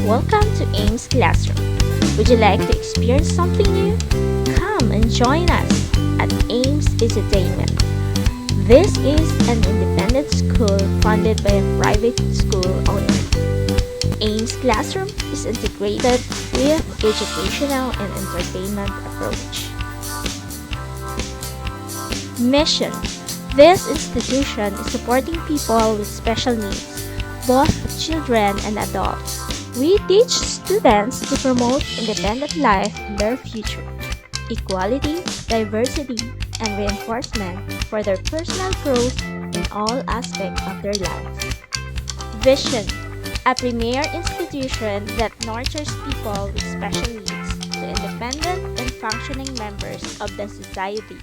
Welcome to Ames Classroom. Would you like to experience something new? Come and join us at Ames Edutainment. This is an independent school funded by a private school owner. Ames Classroom is integrated with educational and entertainment approach. Mission. This institution is supporting people with special needs, both children and adults. We teach students to promote independent life in their future, equality, diversity, and reinforcement for their personal growth in all aspects of their life. Vision. A premier institution that nurtures people with special needs to independent and functioning members of the society.